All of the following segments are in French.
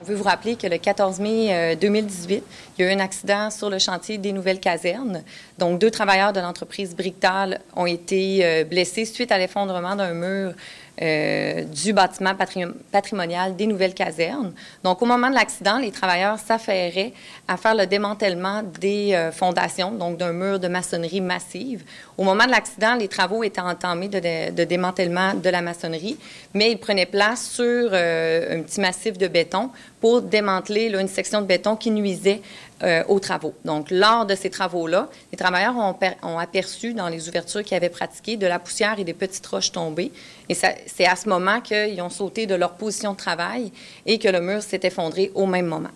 Je veux vous rappeler que le 14 mai 2018, il y a eu un accident sur le chantier des nouvelles casernes. Donc, 2 travailleurs de l'entreprise Bricktal ont été blessés suite à l'effondrement d'un mur du bâtiment patrimonial des nouvelles casernes. Donc, au moment de l'accident, les travailleurs s'affairaient à faire le démantèlement des fondations, donc d'un mur de maçonnerie massive. Au moment de l'accident, les travaux étaient entamés de démantèlement de la maçonnerie, mais ils prenaient place sur un petit massif de béton pour démanteler une section de béton qui nuisait aux travaux. Donc, lors de ces travaux-là, les travailleurs ont aperçu dans les ouvertures qu'ils avaient pratiquées de la poussière et des petites roches tombées. Et c'est à ce moment qu'ils ont sauté de leur position de travail et que le mur s'est effondré au même moment.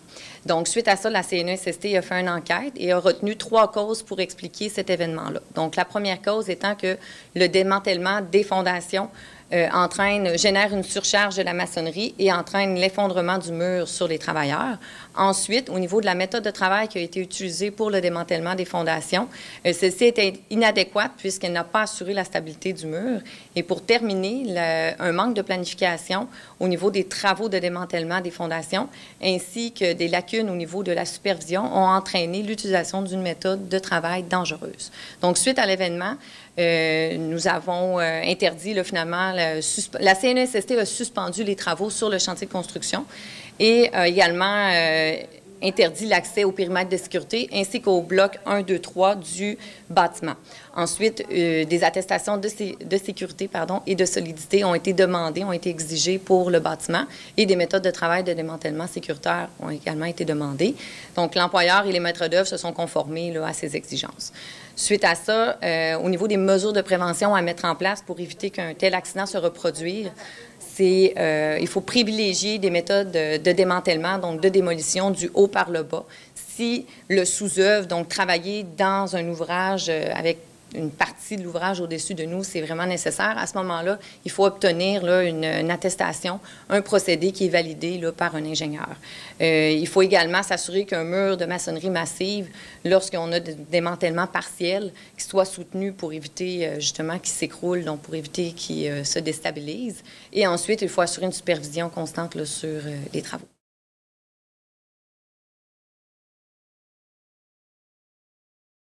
Donc, suite à ça, la CNESST a fait une enquête et a retenu 3 causes pour expliquer cet événement-là. Donc, la première cause étant que le démantèlement des fondations génère une surcharge de la maçonnerie et entraîne l'effondrement du mur sur les travailleurs. Ensuite, au niveau de la méthode de travail qui a été utilisée pour le démantèlement des fondations, celle-ci était inadéquate puisqu'elle n'a pas assuré la stabilité du mur. Et pour terminer, un manque de planification au niveau des travaux de démantèlement des fondations ainsi que des lacunes au niveau de la supervision ont entraîné l'utilisation d'une méthode de travail dangereuse. Donc, suite à l'événement, nous avons interdit finalement, la CNESST a suspendu les travaux sur le chantier de construction et a également interdit l'accès au périmètre de sécurité ainsi qu'au bloc 1, 2, 3 du bâtiment. Ensuite, des attestations de sécurité et de solidité ont été demandées, ont été exigées pour le bâtiment et des méthodes de travail de démantèlement sécuritaire ont également été demandées. Donc, l'employeur et les maîtres d'œuvre se sont conformés à ces exigences. Suite à ça, au niveau des mesures de prévention à mettre en place pour éviter qu'un tel accident se reproduise, il faut privilégier des méthodes de démantèlement, donc de démolition du haut par le bas. Si le sous-œuvre, donc travailler dans un ouvrage avec une partie de l'ouvrage au-dessus de nous, c'est vraiment nécessaire. À ce moment-là, il faut obtenir une attestation, un procédé qui est validé par un ingénieur. Il faut également s'assurer qu'un mur de maçonnerie massive, lorsqu'on a des démantèlements partiels, qu'il soit soutenu pour éviter justement qu'il s'écroule, donc pour éviter qu'il se déstabilise. Et ensuite, il faut assurer une supervision constante sur les travaux.